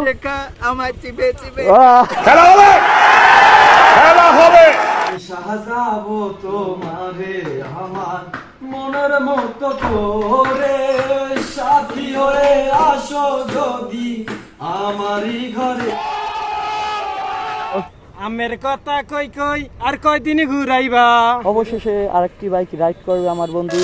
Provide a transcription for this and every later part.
শেখা আমার চিবে চিবে খেলা হবে, খেলা হবে। সাজাবো তোমারে আমার মনের মতো করে, সাথী হয়ে আসো যদি আমারই ঘরে। আমের কথা কই কই আর কয়দিনে ঘুরাইবা। অবশেষে আরেকটি বাইক রাইড করবে আমার বন্ধু।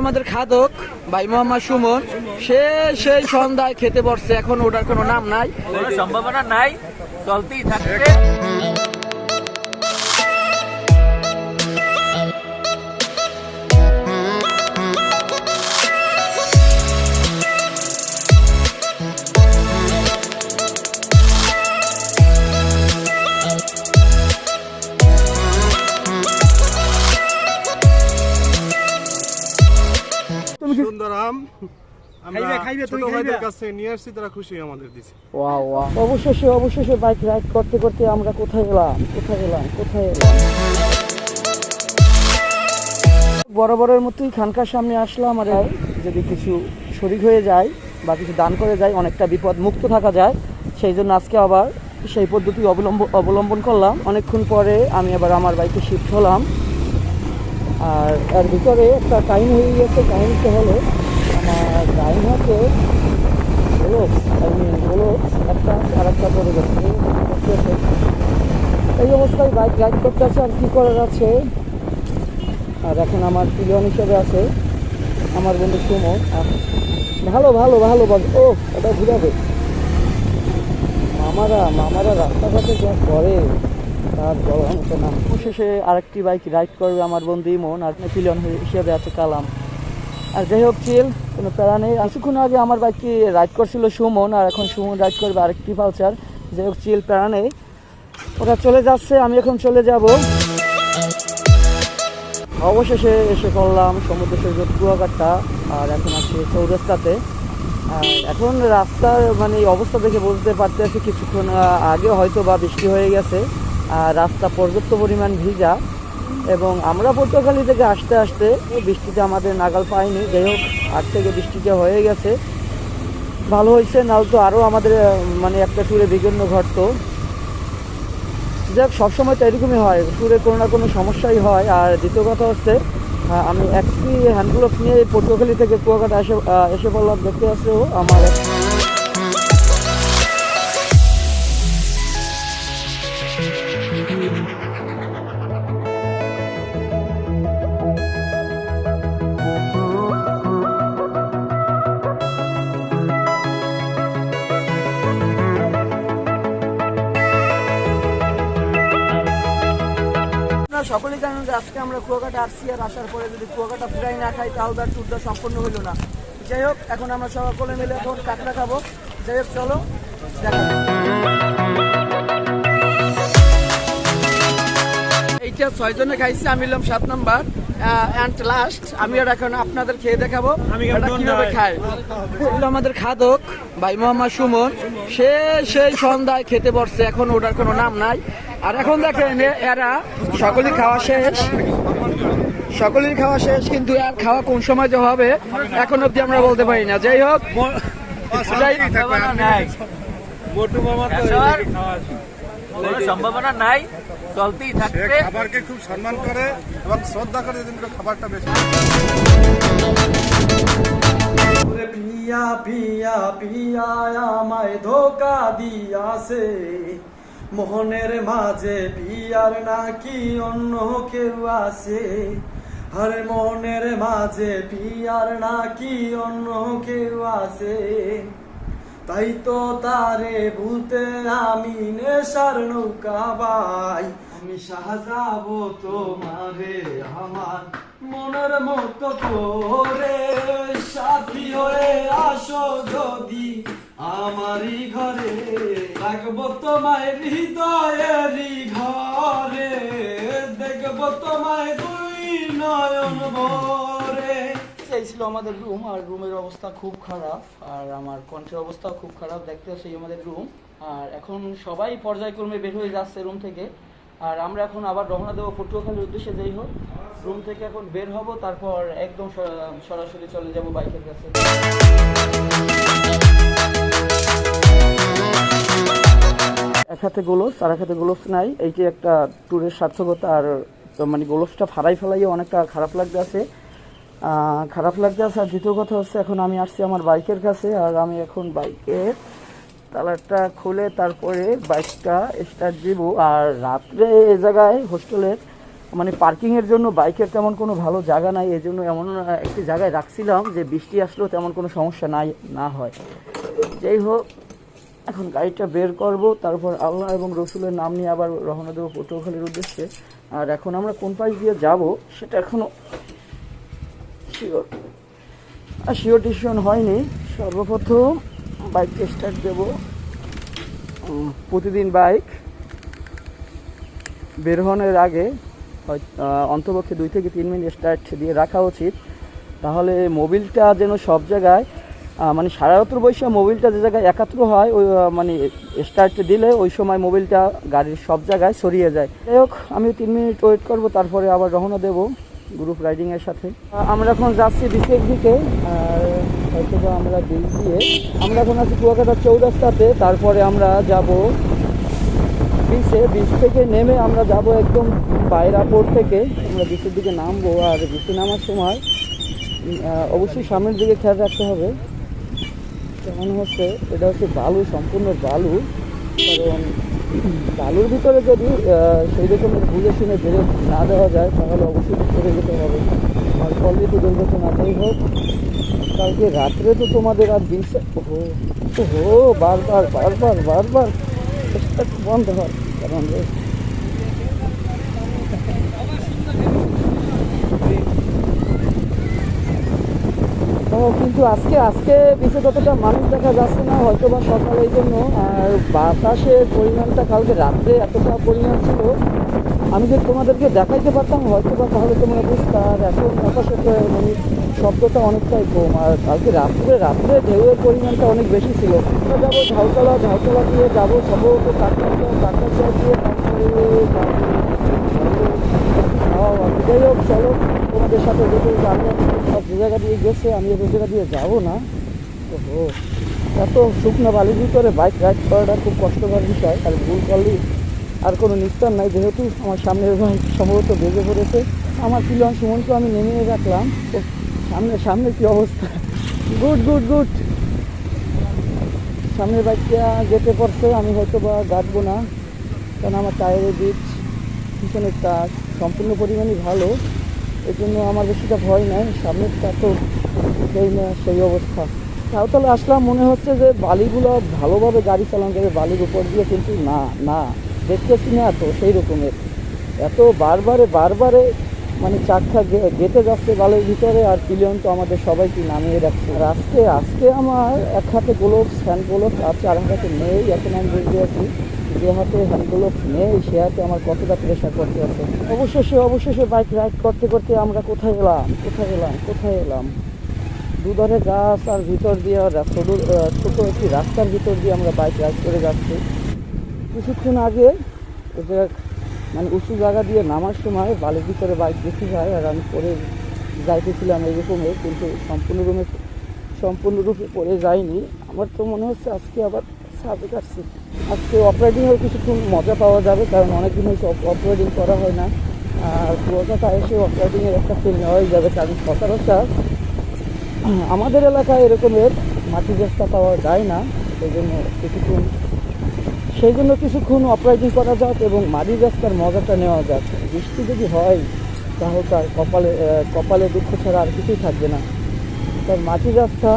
আমাদের খাদক ভাই মোহাম্মদ সুমন, সেই সন্ধ্যায় খেতে বসছে, এখন ওটার কোনো নাম নাই, কোনো সম্ভাবনা নাই, চলতেই থাকবে। সুন্দরাম ছোট ভাইদের কাছে নিয়ে আসছি, তারা খুশি আমাদের দিচ্ছে। অবশেষে বাইক রাইড করতে করতে আমরা কোথায় এলাম। বরাবরের মতোই খানকার সামনে আসলাম। আর যদি কিছু শরীক হয়ে যায় বা কিছু দান করে যায়, অনেকটা বিপদ মুক্ত থাকা যায়। সেই জন্য আজকে আবার সেই পদ্ধতি অবলম্বন করলাম। অনেকক্ষণ পরে আমি আবার আমার বাইকে শিফট হলাম। আর এর ভিতরে একটা টাইম হয়ে গেছে। কাহিনীটা হলো, আমার টাইম হাতে একটা আর একটা পরে গেছে। এই অবস্থায় বাইক রাইড করতে আছে, আর কী করার আছে। আর এখন আমার পিলিয়ন হিসেবে আছে আমার বন্ধু সুমন। আর ভালো ও এটা ঘুরাবে। মামারা রাস্তাঘাটে যা করে তার বলার মতো না। অবশেষে আরেকটি বাইক রাইড করবে আমার বন্ধু ইমন, আর পিলিয়ন হিসেবে আছে কালাম। আর যাই হোক, চিল, কোনো প্যারা নেই। কিছুক্ষণ আগে আমার বাইকটি রাইড করছিল সুমন, আর এখন সুমন রাইড করবে আরেকটি পালসার। যাই হোক, চিল, প্যারা নেই। ওরা চলে যাচ্ছে, আমি এখন চলে যাব। অবশেষে এসে করলাম সমুদ্র সৈকত কুয়াকাটা, আর এখন আছি চৌরাস্তাতে। আর এখন রাস্তার অবস্থা দেখে বুঝতে পারতেছি কিছুক্ষণ আগে হয়তো বা বৃষ্টি হয়ে গেছে, আর রাস্তা পর্যাপ্ত পরিমাণ ভিজা। এবং আমরা পটুয়াখালী থেকে আসতে বৃষ্টিতে আমাদের নাগাল পাইনি। যাই হোক, আজ থেকে বৃষ্টিটা হয়ে গেছে, ভালো হয়েছে। নাহলে তো আরও আমাদের একটা ট্যুরে বিঘ্ন ঘটতো। যাক, সবসময় তো এরকমই হয়, ট্যুরে কোনো না কোনো সমস্যাই হয়। আর দ্বিতীয় কথা হচ্ছে, আমি একটি হ্যান্ডগ্লোভ নিয়ে পটুয়াখালী থেকে কুয়াকাটা এসে পড়লাম। দেখতে আসলেও আমার সকলেই জানেন যে আজকে আমরা কুয়াকাটা আসছি, আর আসার পরে যদি কুয়াকাটা ফ্রাই না খাই তাহলে তার ট্যুরটা সম্পূর্ণ হইল না। যাই হোক, এখন আমরা সকলে মিলে এখন কাঁকড়া খাবো। যাই হোক, চলো দেখা। এইটা 6 জনে খাইছি, আমি হলাম 7 নাম্বার অ্যান্ড লাস্ট। আমি আর এখন আপনাদের খেয়ে দেখাবো কিভাবে খায়। আমাদের খাদক ভাই মোহাম্মদ সুমন, সেই সন্ধ্যায় খেতে বসছে, এখন ওটার কোনো নাম নাই। আর এখন দেখেন এরা সকলেই খাওয়া শেষ, কিন্তু আর খাওয়া কোন সময় যে হবে এখন অব্দি আমরা বলতে পারি না। যাই হোক, কোনো সম্ভাবনা নাই, চলতেই থাকবে। খাবারকে খুব সম্মান করে এবং শ্রদ্ধা করে, খাবারটা বেশি। পিয়া পিয়া পিয়া আমায় ধোকা দিয়াছে, মোহনের মাঝে পিয়ার নাকি অন্য কেউ আছে। আরে মনের মাঝে পিয়ার নাকি অন্য কেউ আছে, তাই তো তারে ভুলতে আমি নেশার নৌকা বাই। আমি সাজাবো তোমারে আমার মনের মতো করে, সাথী হয়ে আসো যদি আমারই ঘরে। রাখবো তোমায় হৃদয়েরই ঘরে, দেখবো তোমায় দুই নয়ন ভরে। এই ছিল আমাদের রুম, আর রুমের অবস্থা খুব খারাপ, আর আমার কণ্ঠের অবস্থা খুব খারাপ। দেখতে আসি আমাদের রুম। আর এখন সবাই পর্যায়ক্রমে বের হয়ে যাচ্ছে রুম থেকে। আর আমরা এখন আবার রওনা দেবো পটুয়াখালীর উদ্দেশ্যে। যাই হোক, রুম থেকে এখন বের হব, তারপর একদম সরাসরি চলে যাব বাইকের কাছে। এক হাতে গোলস আর এক হাতে গোলস নাই, এইটি একটা ট্যুরের সার্থকতা। আর মানে গোলসটা ফাড়াই ফেলাইয়ে অনেকটা খারাপ লাগতে আছে। আর দ্বিতীয় কথা হচ্ছে, এখন আমি আসছি আমার বাইকের কাছে, আর আমি এখন বাইকের তালাটা খুলে তারপরে বাইকটা স্টার্ট দিব। আর রাত্রে এ জায়গায় হোস্টেলের মানে পার্কিংয়ের জন্য বাইকের তেমন কোনো ভালো জায়গা নাই, এই জন্য এমন একটি জায়গায় রাখছিলাম যে বৃষ্টি আসলেও তেমন কোনো সমস্যা না হয়। যাই হোক, এখন গাড়িটা বের করব, তারপর আল্লাহ এবং রসুলের নাম নিয়ে আবার রওনা দেবো পটুয়াখালীর উদ্দেশ্যে। আর এখন আমরা কোন পাশ দিয়ে যাব সেটা এখনও শিওর ডিসিশন হয়নি। সর্বপ্রথম বাইকটা স্টার্ট দেব। প্রতিদিন বাইক বের হওয়ার আগে অন্তপক্ষে 2 থেকে 3 মিনিট স্টার্ট দিয়ে রাখা উচিত, তাহলে মোবিলটা যেন সব জায়গায় মানে সারারাত্র বৈশা মোবিলটা যে জায়গায় একাত্র হয়, ওই মানে স্টার্ট দিলে ওই সময় মোবিলটা গাড়ির সব জায়গায় ছড়িয়ে যায়। যাই হোক, আমি 3 মিনিট ওয়েট করব, তারপরে আবার রওনা দেব গ্রুপ রাইডিংয়ের সাথে। আমরা এখন যাচ্ছি বিচের দিকে। আর হয়তো বা আমরা আমরা এখন আছি কুয়াকাটা চৌরাস্তাতে, তারপরে আমরা যাব বিচ থেকে নেমে আমরা যাব একদম পায়রাপোর্ট থেকে আমরা বিচের দিকে নামবো। আর বিচে নামার সময় অবশ্যই সামনের দিকে খেয়াল রাখতে হবে। কেমন হচ্ছে, এটা হচ্ছে বালু, সম্পূর্ণ বালু। কারণ বালুর ভিতরে যদি সেই রকমের বুঝে শুনে বেড়ে না দেওয়া যায়, তাহলে অবশ্যই সরে যেতে হবে। আর অলরেডি তো দুর্ঘটনা। যাই হোক, কালকে রাত্রে তো তোমাদের আর বিচে বারবার বন্ধ হয়, কারণ কিন্তু আজকে বিচে ততটা মানুষ দেখা যাচ্ছে না, হয়তো বা সকালে এই জন্য। আর বাতাসের পরিমাণটা কালকে রাত্রে এতটা পরিমাণ ছিল, আমি যদি তোমাদেরকে দেখাইতে পারতাম হয়তো বা তাহলে তোমরা বুঝতে। আর এখন বাতাসের মানে শব্দটা অনেকটাই কম। আর কালকে রাত্রে ঢেউয়ের পরিমাণটা অনেক বেশি ছিল। আমরা যাবো ঝাউতলা দিয়ে যাবো সম্ভবত কাকড়াচড় দিয়ে, তারপরে যাই হোক, চলো তোমাদের সাথে যেতে আমি যে জায়গা দিয়ে গেছে আমি ওই জায়গা দিয়ে যাবো না। ও এত শুকনো বালির ভিতরে বাইক রাইড করাটা খুব কষ্টকর বিষয়। আর ভুল করলে আর কোনো নিস্তার নাই, যেহেতু আমার সামনের বাইক সম্ভবত বেজে পড়েছে। আমার পিলন সুমনকে আমি নেমে রাখলাম। তো সামনে কি অবস্থা, গুড সামনের বাইকটা যেতে পড়ছে। আমি হয়তো বা গাঁটবো না, কারণ আমার টায়ারের বিট পিছনের টায়ার সম্পূর্ণ পরিমাণই ভালো, এই জন্য আমার বেশিটা ভয় নাই। সামনেরটা তো সেই অবস্থা। তাহলে আসলাম, মনে হচ্ছে যে বালিগুলো ভালোভাবে গাড়ি চালানো যাবে বালির উপর দিয়ে, কিন্তু না দেখতেছি না তো সেই রকমের। এত বারবারে মানে চাকা গেঁথে যাচ্ছে বালির ভিতরে। আর পিলিয়ন তো আমাদের সবাইকে নামিয়ে রাখছে। আর আজকে আমার এক হাতে গ্লোভস, হ্যান্ড গ্লোভস আছে, আর হাতে নেই। এখন আমি বুঝতে আছি যে হাতে হ্যান্ড গ্লোভস নেই সে হাতে আমার কতটা প্রেশার করতে আছে। অবশেষে বাইক রাইড করতে আমরা কোথায় এলাম দুধারে গাছ আর ভিতর দিয়ে ছোট একটি রাস্তার ভিতর দিয়ে আমরা বাইক রাইড করে যাচ্ছি। কিছুক্ষণ আগে মানে উঁচু জায়গা দিয়ে নামার সময় বালির ভিতরে বাইক বেশি যায়, আর আমি পরে যাইতেছিলাম এইরকমের, কিন্তু সম্পূর্ণরূপে পরে যাইনি। আমার তো মনে হচ্ছে আজকে আবার সাজে কাটছি। আজকে অপারেটিংয়ের কিছুক্ষণ মজা পাওয়া যাবে, কারণ অনেকদিন হয়েছে অপারেটিং করা হয় না। আর কুয়াকাটা এসে অপারেটিংয়ের একটা ফিল নেওয়াই যাবে, কারণ সচরাচর আমাদের এলাকায় এরকমের মাটির রাস্তা পাওয়া যায় না। সেই জন্য কিছুক্ষণ অপারেটিং করা যাক এবং মাটির রাস্তার মজাটা নেওয়া যাক। বৃষ্টি যদি হয় তাহলে তার কপালে দুঃখ ছাড়া আর কিছুই থাকবে না। তার মাটির রাস্তা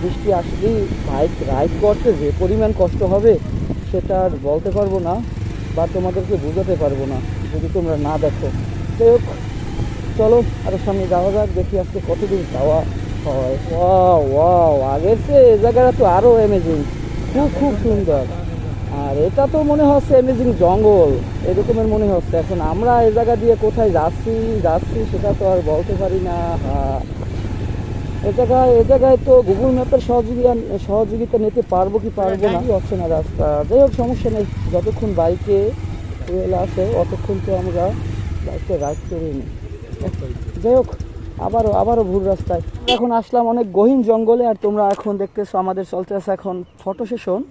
বৃষ্টি আসলেই বাইক রাইড করতে যে পরিমাণ কষ্ট হবে সেটা আর বলতে পারবো না বা তোমাদেরকে বোঝাতে পারবো না যদি তোমরা না দেখো। যাই হোক, চলো আরও সামনে যাওয়া যাক, দেখি আজকে কতদূর যাওয়া হয়। ওয়াও, আগের চেয়ে এই জায়গাটা তো আরও অ্যামেজিং, খুব সুন্দর। আর এটা তো মনে হচ্ছে অ্যামেজিং জঙ্গল এরকমের মনে হচ্ছে। এখন আমরা এই জায়গা দিয়ে কোথায় যাচ্ছি সেটা তো আর বলতে পারি না। এ জায়গায় তো গুগল ম্যাপের সহযোগিতা নিতে পারবো কি পারবো না হচ্ছে না রাস্তা। যাই হোক, সমস্যা নেই, যতক্ষণ বাইকে ফুয়েল আছে অতক্ষণ তো আমরা বাইকটা রাইড করে নিই। যাই হোক, আবারও ভুল রাস্তায় এখন আসলাম অনেক গহীন জঙ্গলে। আর তোমরা এখন দেখতেছো আমাদের চলতে আছে এখন ফটো সেশন।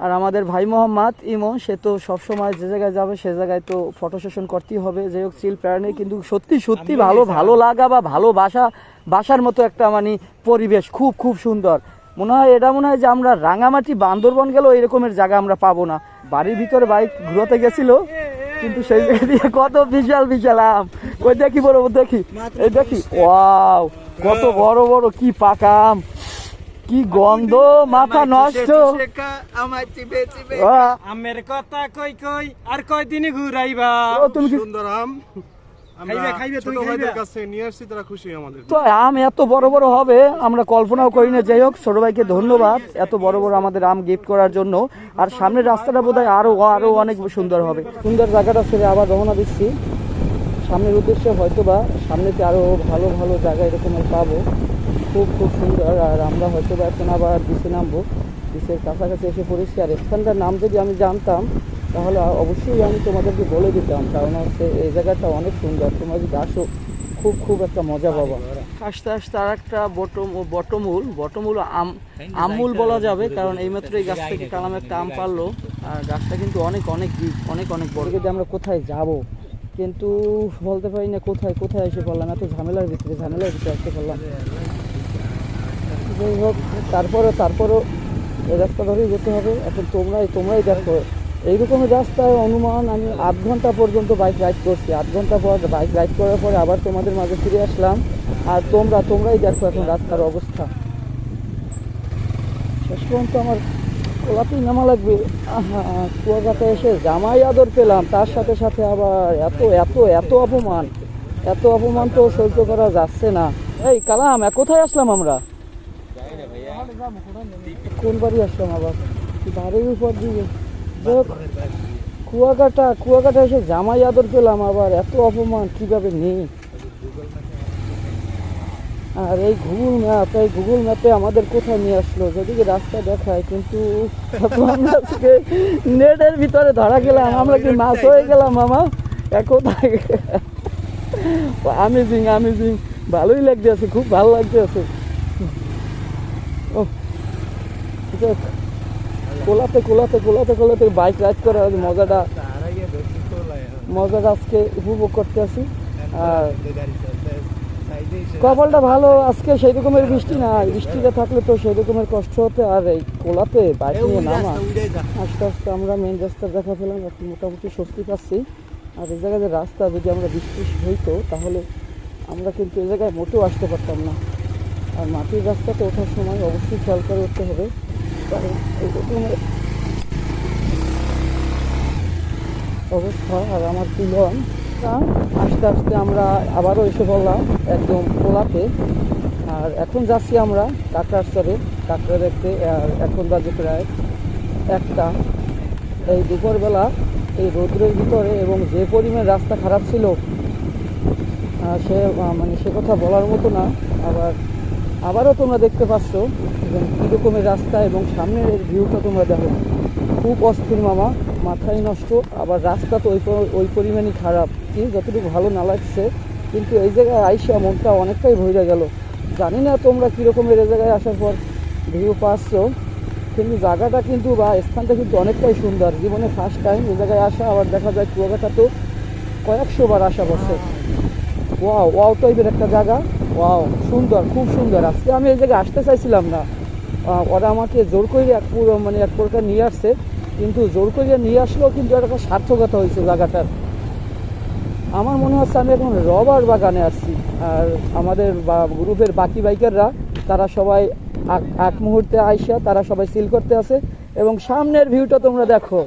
আর আমাদের ভাই মোহাম্মদ ইমন, সে তো সবসময় যে জায়গায় যাবে সে জায়গায় তো ফটো সেশন করতেই হবে। যাই হোক, চিল প্যারানে কিন্তু সত্যি ভালো লাগা বা বাসার মতো একটা মানে পরিবেশ, খুব সুন্দর। মনে হয় যে আমরা রাঙামাটি বান্দরবন গেলেও এরকমের জায়গা আমরা পাবো না। বাড়ির ভিতরে বাইক ঘুরোতে গেছিল, কিন্তু সেই জায়গা দিয়ে কত বিশাল আম, ওই দেখি এই দেখি, ওয়াও কত বড় কি পাকা আম, কি গন্ধ, মাথা নষ্ট। আমের কথা কই আর কয়দিনে ঘুরাইবা। তুমি কি সুন্দর আম খাইবে ছোট ভাইদের কাছে নিয়ে আসছি, তারা খুশি আমাদের। তো আম এত বড় হবে আমরা কল্পনাও করি না। যাই হোক, ছোট ভাইকে ধন্যবাদ এত বড় আমাদের আম গিফট করার জন্য। আর সামনের রাস্তাটা বোধহয় আরো অনেক সুন্দর হবে। সুন্দর জায়গাটা ছেড়ে আবার রওনা দিচ্ছি সামনের উদ্দেশ্যে। হয়তোবা সামনেতে আরো ভালো জায়গা এরকমের পাবো, খুব সুন্দর। আর আমরা হয়তোবা এখন আবার বিচে নামবো, বিচের কাছাকাছি এসে পড়েছি। আর স্থানটার নাম যদি আমি জানতাম তাহলে অবশ্যই আমি তোমাদেরকে বলে দিতাম, কারণ হচ্ছে এই জায়গাটা অনেক সুন্দর। তোমরা যদি আসো খুব একটা মজা পাবা। আস্তে আর একটা বটমূল আমূল বলা যাবে, কারণ এইমাত্র এই গাছ থেকে কালাম একটা আম পারলো। আর গাছটা কিন্তু অনেক বড়। যদি আমরা কোথায় যাব কিন্তু বলতে পারি না কোথায় এসে পড়লাম, এত ঝামেলার ভিতরে আসতে পারলাম। যাই হোক, তারপরও এই রাস্তা ধরেই যেতে হবে। এখন তোমরাই দেখো, এইরকমের রাস্তায় অনুমান আমি 8 ঘন্টা পর্যন্ত বাইক রাইড করছি। 8 ঘন্টা পর বাইক রাইড করার পরে আবার তোমাদের মাঝে ফিরে আসলাম। আর তোমরাই দেখো এখন রাস্তার অবস্থা। শেষ পর্যন্ত আমার কোলাতেই নামা লাগবে। কুয়াকাটা এসে জামাই আদর পেলাম, তার সাথে আবার এত অপমান তো সহ্য করা যাচ্ছে না। এই কালাম, কোথায় আসলাম আমরা? কোন বাড়ি আসলাম আবার? বাড়ির উপর দিয়ে কুয়াকাটা এসে জামাই আদর পেলাম, আবার এত অপমান কিভাবে নেই। আর এই গুগল ম্যাপে আমাদের কোথায় নিয়ে আসলো, যেদিকে রাস্তা দেখায়, কিন্তু আমরা আজকে নেটের ভিতরে ধরা গেলাম। আমরা কি মাছ হয়ে গেলাম মামা? কোথায় আমেজিং ভালোই লাগতেছে, খুব ভালো লাগতেছে। কোলাতে বাইক রাইড করার মজাটা আজকে উপভোগ করতে আছি। আর কপালটা ভালো, আজকে সেই রকমের বৃষ্টি নাই। বৃষ্টিটা থাকলে তো সেই রকমের কষ্ট হতে। আর এই কোলাতে বাইক নিয়ে নামা, আস্তে আমরা মেন রাস্তা দেখা পেলাম, এখন মোটামুটি স্বস্তি পাচ্ছি। আর এই জায়গায় যে রাস্তা, যদি আমরা বৃষ্টি হইতো তাহলে আমরা কিন্তু এই জায়গায় মোটেও আসতে পারতাম না। আর মাটির রাস্তাতে ওঠার সময় অবশ্যই খেয়াল করে উঠতে হবে, কারণ এই রকমের অবস্থা। আর আমার পিলন আস্তে আমরা আবারও এসে পড়লাম একদম কোলাতে। আর এখন যাচ্ছি আমরা কাঁকড়া দেখতে। আর এখন বাজে প্রায় 1টা। এই দুপুরবেলা এই রৌদ্রের ভিতরে, এবং যে পরিমাণ রাস্তা খারাপ ছিল সে কথা বলার মতো না। আবারও তোমরা দেখতে পাচ্ছ কী রকমের রাস্তা, এবং সামনের ভিউটা তোমরা দেখো, খুব অস্থির মামা, মাথায় নষ্ট। আবার রাস্তা তো ওই পরিমাণই খারাপ, কি যতটুকু ভালো না লাগছে, কিন্তু এই জায়গায় আইসা মনটা অনেকটাই ভরে গেল। জানি না তোমরা কীরকমের এই জায়গায় আসার পর ভিউ পাচ্ছ, কিন্তু জায়গাটা কিন্তু বা স্থানটা কিন্তু অনেকটাই সুন্দর। জীবনে ফার্স্ট টাইম এই জায়গায় আসা। আবার দেখা যায় কুয়াকাটা তো কয়েকশো বার আসা বসে। ওয়াও টাইপের একটা জায়গা, ওয়াও সুন্দর, খুব সুন্দর। আজকে আমি এই জায়গায় আসতে চাইছিলাম না, ওরা আমাকে জোর করে এক প্রকার নিয়ে আসছে, কিন্তু জোর করে নিয়ে আসলেও কিন্তু একটা সার্থকতা হয়েছে জায়গাটার। আমার মনে হচ্ছে আমি এখন রবার বাগানে আসছি। আর আমাদের গ্রুপের বাকি বাইকাররা তারা সবাই এক মুহূর্তে আইসা তারা সবাই সিল করতে আছে। এবং সামনের ভিউটা তোমরা দেখো,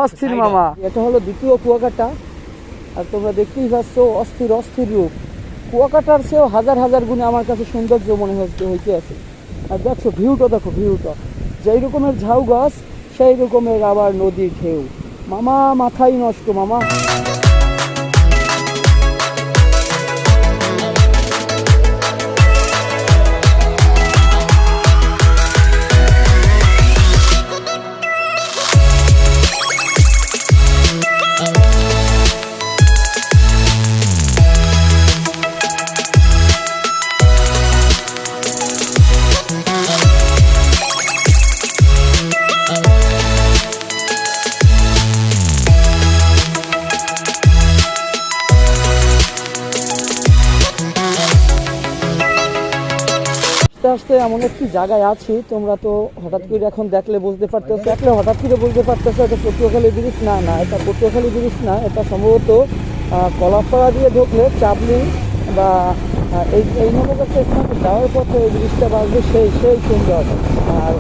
অস্থির মামা। এটা হলো দ্বিতীয় কুয়াকাটা। আর তোমরা দেখতেই পাচ্ছ অস্থির রূপ। কুয়াকাটার চেয়েও হাজার গুণে আমার কাছে সৌন্দর্য মনে হইতে আছে। আর দেখছো ভিউটা যেই রকমের ঝাউ গাছ, সেই রকমের আবার নদীর ঢেউ। মামা মাথাই নষ্ট মামা। আসতে এমন একটি জায়গায় আছি, তোমরা তো হঠাৎ করে এখন দেখলে বুঝতে পারতেছো, হঠাৎ করে বুঝতে পারতেছো এটা পটুয়াখালী ব্রিজ না, এটা পটুয়াখালী ব্রিজ না, এটা সম্ভবত কলাপাড়া দিয়ে ঢুকলে চাবলি বা এই নামক একটা স্থানে যাওয়ার পথে এই ব্রিজটা বাজবে, সেই সুন্দর। আর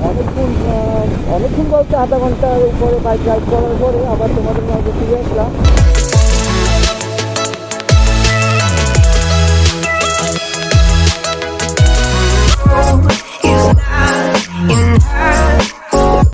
অনেকক্ষণ বলতে আধা ঘন্টার উপরে বাইক রাইড করার পরে আবার তোমাদের মাঝে ফিরে আসলাম।